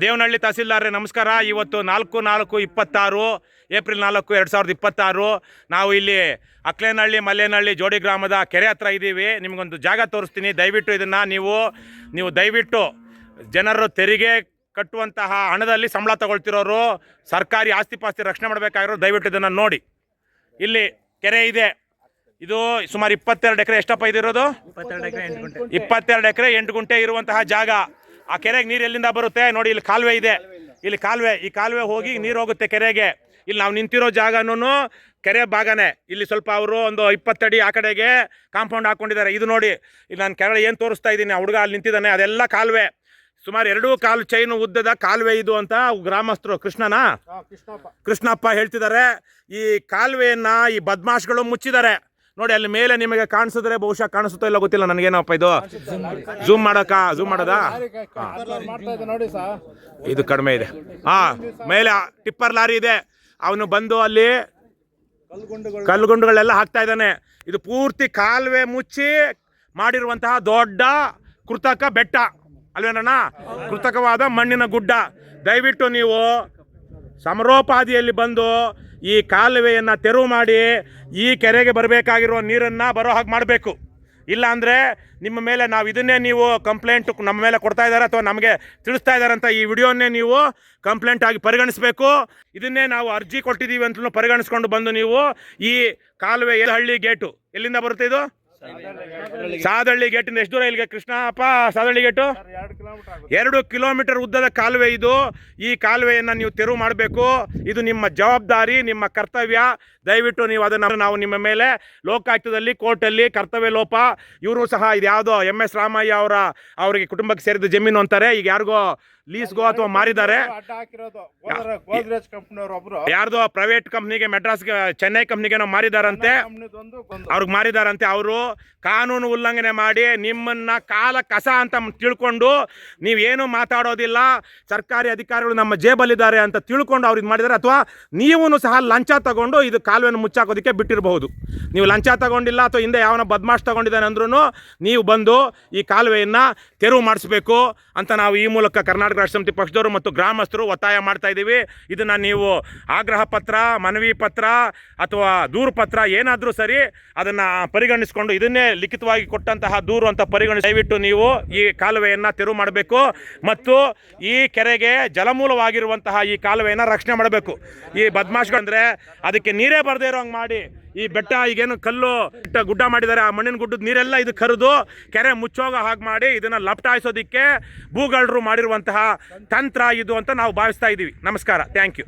ದೇವನಹಳ್ಳಿ ತಹಸೀಲ್ದಾರ್ರೆ ನಮಸ್ಕಾರ. ಇವತ್ತು 4/4/26 ಏಪ್ರಿಲ್ 4 2026 ನಾವು ಇಲ್ಲಿ ಅಕ್ಲೇನಹಳ್ಳಿ ಮಲ್ಲೇನಹಳ್ಳಿ ಜೋಡಿ ಗ್ರಾಮದ ಕೆರೆ ಹತ್ರ ಇದ್ದೀವಿ. ನಿಮಗೊಂದು ಜಾಗ ತೋರಿಸ್ತೀನಿ. ದಯವಿಟ್ಟು ಇದನ್ನು ನೀವು ದಯವಿಟ್ಟು ಜನರು ತೆರಿಗೆ ಕಟ್ಟುವಂತಹ ಹಣದಲ್ಲಿ ಸಂಬಳ ತಗೊಳ್ತಿರೋರು, ಸರ್ಕಾರಿ ಆಸ್ತಿ ಪಾಸ್ತಿ ರಕ್ಷಣೆ ಮಾಡಬೇಕಾಗಿರೋ ದಯವಿಟ್ಟು ಇದನ್ನು ನೋಡಿ. ಇಲ್ಲಿ ಕೆರೆ ಇದೆ. ಇದು ಸುಮಾರು 22 ಎಕರೆ. ಎಷ್ಟಪ್ಪ ಇದಿರೋದು? 22 ಎಕರೆ 8 ಗುಂಟೆ ಇರುವಂತಹ ಜಾಗ. ಆ ಕೆರೆಗೆ ನೀರು ಎಲ್ಲಿಂದ ಬರುತ್ತೆ ನೋಡಿ. ಇಲ್ಲಿ ಕಾಲುವೆ ಇದೆ. ಇಲ್ಲಿ ಈ ಕಾಲುವೆ ಹೋಗಿ ನೀರು ಹೋಗುತ್ತೆ ಕೆರೆಗೆ. ಇಲ್ಲಿ ನಾವು ನಿಂತಿರೋ ಜಾಗನೂ ಕೆರೆ ಭಾಗನೇ. ಇಲ್ಲಿ ಸ್ವಲ್ಪ ಅವರು ಒಂದು 20 ಅಡಿ ಆ ಕಡೆಗೆ ಕಾಂಪೌಂಡ್ ಹಾಕ್ಕೊಂಡಿದ್ದಾರೆ. ಇದು ನೋಡಿ, ಇಲ್ಲಿ ನಾನು ಕೆಳಗೆ ಏನು ತೋರಿಸ್ತಾ ಇದ್ದೀನಿ, ಆ ಹುಡುಗ ಅಲ್ಲಿ ನಿಂತಿದ್ದಾನೆ, ಅದೆಲ್ಲ ಕಾಲುವೆ. ಸುಮಾರು 2 ಚೈನು ಉದ್ದದ ಕಾಲುವೆ ಇದು ಅಂತ ಗ್ರಾಮಸ್ಥರು ಕೃಷ್ಣಪ್ಪ ಹೇಳ್ತಿದ್ದಾರೆ. ಈ ಕಾಲುವೆಯನ್ನ ಈ ಬದ್ಮಾಶ್ಗಳು ಮುಚ್ಚಿದ್ದಾರೆ ನೋಡಿ. ಅಲ್ಲಿ ಮೇಲೆ ನಿಮಗೆ ಕಾಣಿಸಿದ್ರೆ ಬಹುಶಃ ಕಾಣಿಸುತ್ತೋ ಇಲ್ಲ ಗೊತ್ತಿಲ್ಲ ನನಗೇನಪ್ಪ. ಇದು ಝೂಮ್ ಮಾಡೋದಾ? ಇದು ಕಡಿಮೆ ಇದೆ. ಮೇಲೆ ಟಿಪ್ಪರ್ ಲಾರಿ ಇದೆ. ಅವನು ಬಂದು ಅಲ್ಲಿ ಕಲ್ಲುಗುಂಡುಗಳೆಲ್ಲ ಹಾಕ್ತಾ ಇದ್ದಾನೆ. ಇದು ಪೂರ್ತಿ ಕಾಲುವೆ ಮುಚ್ಚಿ ಮಾಡಿರುವಂತಹ ದೊಡ್ಡ ಕೃತಕ ಬೆಟ್ಟ ಅಲ್ವೇನಣ್ಣ? ಕೃತಕವಾದ ಮಣ್ಣಿನ ಗುಡ್ಡ. ದಯವಿಟ್ಟು ನೀವು ಸಮರೋಪಾದಿಯಲ್ಲಿ ಬಂದು ಈ ಕಾಲುವೆಯನ್ನು ತೆರವು ಮಾಡಿ ಈ ಕೆರೆಗೆ ಬರಬೇಕಾಗಿರುವ ನೀರನ್ನು ಬರೋ ಹಾಗೆ ಮಾಡಬೇಕು. ಇಲ್ಲ ಅಂದರೆ ನಿಮ್ಮ ಮೇಲೆ ನಾವು ಇದನ್ನೇ ನೀವು ಕಂಪ್ಲೇಂಟ್ ನಮ್ಮ ಮೇಲೆ ಕೊಡ್ತಾ ಇದ್ದಾರೆ ಅಥವಾ ನಮಗೆ ತಿಳಿಸ್ತಾ ಇದ್ದಾರೆ ಅಂತ ಈ ವಿಡಿಯೋನ್ನೇ ನೀವು ಕಂಪ್ಲೇಂಟ್ ಆಗಿ ಪರಿಗಣಿಸಬೇಕು. ಇದನ್ನೇ ನಾವು ಅರ್ಜಿ ಕೊಟ್ಟಿದ್ದೀವಿ ಅಂತಲೂ ಪರಿಗಣಿಸ್ಕೊಂಡು ಬಂದು ನೀವು ಈ ಕಾಲುವೆ ಹಳ್ಳಿ ಗೇಟು ಎಲ್ಲಿಂದ ಬರುತ್ತೆ? ಇದು ಸಾದಳ್ಳಿ ಗೇಟಿಂದ ಎಷ್ಟು ದೂರ ಇಲ್ಲಿಗೆ ಕೃಷ್ಣಪ್ಪ? ಸಾದಳ್ಳಿ ಗೇಟು 2 ಕಿಲೋಮೀಟರ್ ಉದ್ದದ ಕಾಲುವೆ ಇದು. ಈ ಕಾಲುವೆಯನ್ನು ನೀವು ತೆರವು ಮಾಡಬೇಕು. ಇದು ನಿಮ್ಮ ಜವಾಬ್ದಾರಿ, ನಿಮ್ಮ ಕರ್ತವ್ಯ. ದಯವಿಟ್ಟು ನೀವು ಅದನ್ನು ನಾವು ನಿಮ್ಮ ಮೇಲೆ ಲೋಕಾಯುಕ್ತದಲ್ಲಿ ಕೋರ್ಟಲ್ಲಿ ಕರ್ತವ್ಯ ಲೋಪ. ಇವರು ಸಹ ಇದು ಯಾವುದೋ MS ರಾಮಯ್ಯ ಅವರಿಗೆ ಕುಟುಂಬಕ್ಕೆ ಸೇರಿದ ಜಮೀನು ಅಂತಾರೆ. ಈಗ ಯಾರಿಗೋ ಲೀಸ್ಗೋ ಅಥವಾ ಮಾರಿದ್ದಾರೆ. ಯಾರ್ದೋ ಪ್ರೈವೇಟ್ ಕಂಪ್ನಿಗೆ, ಚೆನ್ನೈ ಕಂಪ್ನಿಗೆ ನಾವು ಮಾರಿದಾರಂತೆ. ಅವ್ರಿಗೆ ಮಾರಿದಾರಂತೆ. ಅವರು ಕಾನೂನು ಉಲ್ಲಂಘನೆ ಮಾಡಿ ನಿಮ್ಮನ್ನ ಕಾಲ ಕಸ ಅಂತ ತಿಳ್ಕೊಂಡು ನೀವೇನು ಮಾತಾಡೋದಿಲ್ಲ, ಸರ್ಕಾರಿ ಅಧಿಕಾರಿಗಳು ನಮ್ಮ ಜೇಬಲ್ಲಿದ್ದಾರೆ ಅಂತ ತಿಳ್ಕೊಂಡು ಅವ್ರು ಇದು ಮಾಡಿದ್ದಾರೆ. ಅಥವಾ ನೀವು ಸಹ ಲಂಚ ತಗೊಂಡು ಇದು ಕಾಲುವೆಯನ್ನು ಮುಚ್ಚಾಕೋದಕ್ಕೆ ಬಿಟ್ಟಿರಬಹುದು. ನೀವು ಲಂಚ ತಗೊಂಡಿಲ್ಲ ಅಥವಾ ಹಿಂದೆ ಯಾವನ ಬದ್ಮಾಶ್ ತಗೊಂಡಿದ್ದಾನೆ ಅಂದ್ರೂ ನೀವು ಬಂದು ಈ ಕಾಲುವೆಯನ್ನು ತೆರವು ಮಾಡಿಸ್ಬೇಕು ಅಂತ ನಾವು ಈ ಮೂಲಕ ಕರ್ನಾಟಕ ರಾಷ್ಟ್ರ ಸಮಿತಿ ಪಕ್ಷದವರು ಮತ್ತು ಗ್ರಾಮಸ್ಥರು ಒತ್ತಾಯ ಮಾಡ್ತಾ ಇದ್ದೀವಿ. ಇದನ್ನು ನೀವು ಆಗ್ರಹ ಪತ್ರ, ಮನವಿ ಪತ್ರ ಅಥವಾ ದೂರು ಪತ್ರ ಏನಾದರೂ ಸರಿ ಅದನ್ನು ಪರಿಗಣಿಸಿಕೊಂಡು ಇದನ್ನೇ ಲಿಖಿತವಾಗಿ ಕೊಟ್ಟಂತಹ ದೂರು ಅಂತ ಪರಿಗಣಿಸಿ ದಯವಿಟ್ಟು ನೀವು ಈ ಕಾಲುವೆಯನ್ನು ತೆರವು ಮಾಡಬೇಕು ಮತ್ತು ಈ ಕೆರೆಗೆ ಜಲಮೂಲವಾಗಿರುವಂತಹ ಈ ಕಾಲುವೆಯನ್ನು ರಕ್ಷಣೆ ಮಾಡಬೇಕು. ಈ ಬದ್ಮಾಶ್ಗಳಂದರೆ ಅದಕ್ಕೆ ನೀರೇ ಬರದೇ ಇರೋ ಹಂಗೆ ಮಾಡಿ ಈ ಬೆಟ್ಟ ಈಗೇನು ಕಲ್ಲು ಗುಡ್ಡ ಮಾಡಿದ್ದಾರೆ, ಆ ಮಣ್ಣಿನ ಗುಡ್ಡದ ನೀರೆಲ್ಲ ಇದು ಕರೆದು ಕೆರೆ ಮುಚ್ಚೋಗ ಹಾಗೆ ಮಾಡಿ ಇದನ್ನು ಲಪಟಾಯಿಸೋದಕ್ಕೆ ಭೂಗಳ್ಳರು ಮಾಡಿರುವಂತಹ ತಂತ್ರ ಇದು ಅಂತ ನಾವು ಭಾವಿಸ್ತಾ ಇದ್ದೀವಿ. ನಮಸ್ಕಾರ. Thank you.